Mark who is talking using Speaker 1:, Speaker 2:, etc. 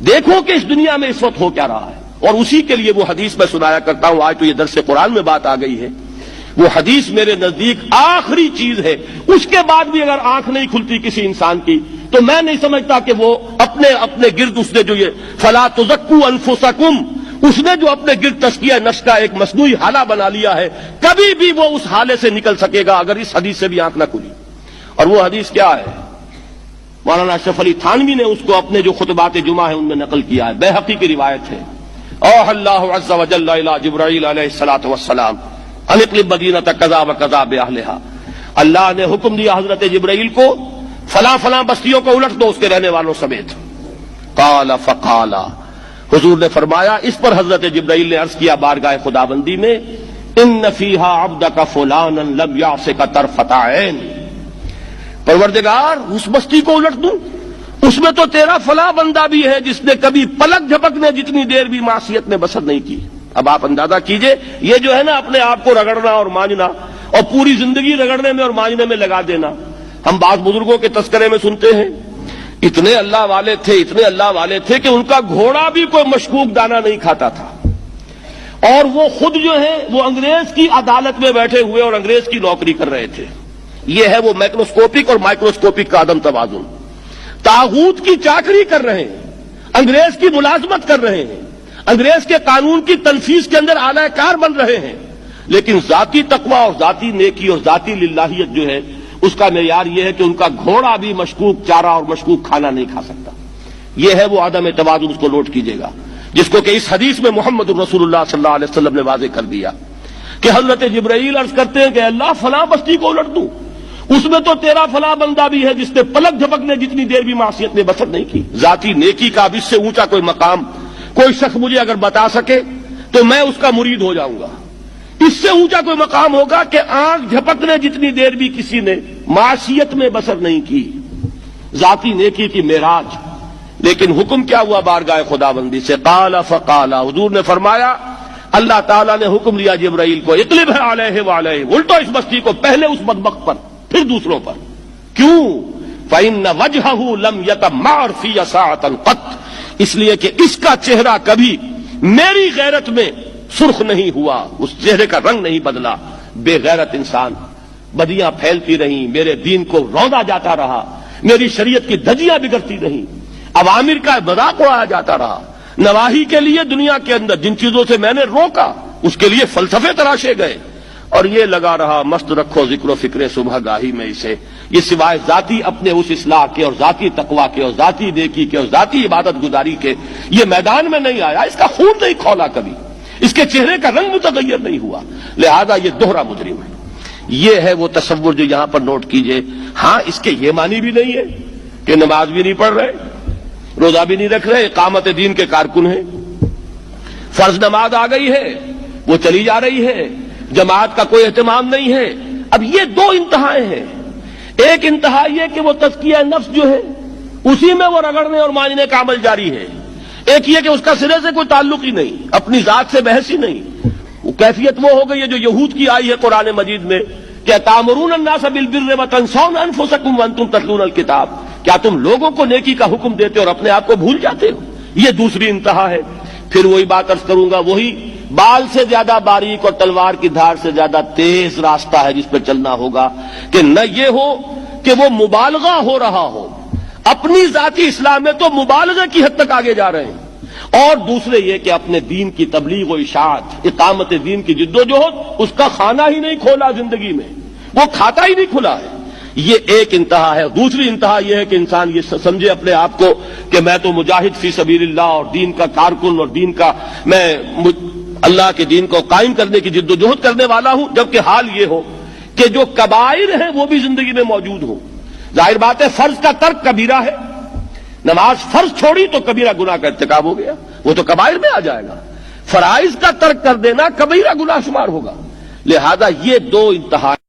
Speaker 1: دیکھو کہ اس دنیا میں اس وقت ہو کیا رہا ہے، اور اسی کے لیے وہ حدیث میں سنایا کرتا ہوں، آج تو یہ درس قرآن میں بات آ گئی ہے، وہ حدیث میرے نزدیک آخری چیز ہے، اس کے بعد بھی اگر آنکھ نہیں کھلتی کسی انسان کی تو میں نہیں سمجھتا کہ وہ اپنے گرد اس نے جو یہ فلا تزکوا انفسکم، اس نے جو اپنے گرد تزکیہ نفس کا ایک مصنوعی حالہ بنا لیا ہے، کبھی بھی وہ اس حالے سے نکل سکے گا اگر اس حدیث سے بھی آنکھ نہ کھلی۔ اور وہ حدیث کیا ہے؟ مولانا اشرف علی تھانوی نے اس کو اپنے جو خطبات جمعہ ہیں ان میں نقل کیا ہے، بیہقی کی روایت ہے، اوحى اللہ عز وجل الی جبرائیل علیہ الصلوۃ والسلام ان اقلب مدینۃ کذا وکذا باہلھا، اللہ نے حکم دیا حضرت جبرائیل کو فلاں فلاں بستیوں کو الٹ دو اس کے رہنے والوں سمیت۔ قال فقال، حضور نے فرمایا، اس پر حضرت جبرائیل نے عرض کیا بارگاہ خدابندی میں، ان فیھا عبدک فلانا لم یعصک طرفۃ عین، پروردگار اس بستی کو الٹ دوں، اس میں تو تیرا فلاں بندہ بھی ہے جس نے کبھی پلک جھپکنے جتنی دیر بھی معصیت میں بسر نہیں کی۔ اب آپ اندازہ کیجئے، یہ جو ہے نا اپنے آپ کو رگڑنا اور مانجنا، اور پوری زندگی رگڑنے میں اور مانجنے میں لگا دینا۔ ہم بعض بزرگوں کے تذکرے میں سنتے ہیں اتنے اللہ والے تھے کہ ان کا گھوڑا بھی کوئی مشکوک دانہ نہیں کھاتا تھا، اور وہ خود جو ہے وہ انگریز کی عدالت میں بیٹھے ہوئے اور انگریز کی نوکری کر رہے تھے۔ یہ ہے وہ مائکروسکوپک اور مائکروسکوپک کا عدم توازن، طاغوت کی چاکری کر رہے ہیں، انگریز کی ملازمت کر رہے ہیں، انگریز کے قانون کی تنفیذ کے اندر اعلی کار بن رہے ہیں، لیکن ذاتی تقوی اور ذاتی نیکی اور ذاتی للہیت جو ہے اس کا معیار یہ ہے کہ ان کا گھوڑا بھی مشکوک چارہ اور مشکوک کھانا نہیں کھا سکتا۔ یہ ہے وہ عدم توازن، اس کو نوٹ کیجیے گا، جس کو کہ اس حدیث میں محمد رسول اللہ صلی اللہ علیہ وسلم نے واضح کر دیا کہ حضرت جبرائیل عرض کرتے ہیں کہ اللہ فلاں بستی کو الٹ دوں، اس میں تو تیرا فلاں بندہ بھی ہے جس نے پلک جھپکنے جتنی دیر بھی معصیت میں بسر نہیں کی۔ ذاتی نیکی کا اب اس سے اونچا کوئی مقام کوئی شخص مجھے اگر بتا سکے تو میں اس کا مرید ہو جاؤں گا۔ اس سے اونچا کوئی مقام ہوگا کہ آنکھ جھپکنے جتنی دیر بھی کسی نے معصیت میں بسر نہیں کی، ذاتی نیکی کی معراج۔ لیکن حکم کیا ہوا بارگاہ خداوندی سے؟ قال فقال، حضور نے فرمایا، اللہ تعالیٰ نے حکم دیا جبرائیل کو، اقلب علیہ وعلیہ، الٹو اس بستی کو، پہلے اس بدبخت پر پھر دوسروں پر۔ کیوں؟ فإن وجہہ لم یتمعر فی ساعۃ قط، اس لیے کہ اس کا چہرہ کبھی میری غیرت میں سرخ نہیں ہوا، اس چہرے کا رنگ نہیں بدلا۔ بے غیرت انسان، بدیاں پھیلتی رہیں، میرے دین کو روندا جاتا رہا، میری شریعت کی دھجیاں بگڑتی رہیں، عوامر کا مذاق اڑایا جاتا رہا، نواہی کے لیے دنیا کے اندر جن چیزوں سے میں نے روکا اس کے لیے فلسفے تراشے گئے، اور یہ لگا رہا مست رکھو ذکر و فکر صبح گاہی میں اسے، یہ سوائے ذاتی اپنے اس اصلاح کے اور ذاتی تقوی کے اور ذاتی نیکی کے اور ذاتی عبادت گزاری کے یہ میدان میں نہیں آیا، اس کا خون نہیں کھولا کبھی، اس کے چہرے کا رنگ متغیر نہیں ہوا، لہذا یہ دوہرا مجرم ہے۔ یہ ہے وہ تصور جو یہاں پر نوٹ کیجئے۔ ہاں، اس کے یہ معنی بھی نہیں ہے کہ نماز بھی نہیں پڑھ رہے، روزہ بھی نہیں رکھ رہے، اقامت دین کے کارکن ہیں، فرض نماز آ گئی ہے وہ چلی جا رہی ہے، جماعت کا کوئی اہتمام نہیں ہے۔ اب یہ دو انتہائیں ہیں، ایک انتہا یہ کہ وہ تزکیہ نفس جو ہے اسی میں وہ رگڑنے اور مانجنے کا عمل جاری ہے، ایک یہ کہ اس کا سرے سے کوئی تعلق ہی نہیں، اپنی ذات سے بحث ہی نہیں۔ وہ کیفیت وہ ہو گئی ہے جو یہود کی آئی ہے قرآن مجید میں کہ تامرون الناس بالبر وتنسون انفسکم وانتم تتلون الکتاب، کیا تم لوگوں کو نیکی کا حکم دیتے اور اپنے آپ کو بھول جاتے ہو؟ یہ دوسری انتہا ہے۔ پھر وہی بات عرض کروں گا، وہی بال سے زیادہ باریک اور تلوار کی دھار سے زیادہ تیز راستہ ہے جس پہ چلنا ہوگا، کہ نہ یہ ہو کہ وہ مبالغہ ہو رہا ہو، اپنی ذاتی اصلاح میں تو مبالغہ کی حد تک آگے جا رہے ہیں، اور دوسرے یہ کہ اپنے دین کی تبلیغ و اشاعت، اقامت دین کی جد و جہد، اس کا کھانا ہی نہیں کھولا زندگی میں، وہ کھاتا ہی نہیں کھلا ہے۔ یہ ایک انتہا ہے۔ دوسری انتہا یہ ہے کہ انسان یہ سمجھے اپنے آپ کو کہ میں تو مجاہد فی سبیل اللہ اور دین کا کارکن اور دین کا میں اللہ کے دین کو قائم کرنے کی جد و جہد کرنے والا ہوں، جبکہ حال یہ ہو کہ جو کبائر ہیں وہ بھی زندگی میں موجود ہوں۔ ظاہر بات ہے فرض کا ترک کبیرہ ہے، نماز فرض چھوڑی تو کبیرہ گناہ کا ارتکاب ہو گیا، وہ تو کبائر میں آ جائے گا۔ فرائض کا ترک کر دینا کبیرہ گناہ شمار ہوگا۔ لہذا یہ دو انتہا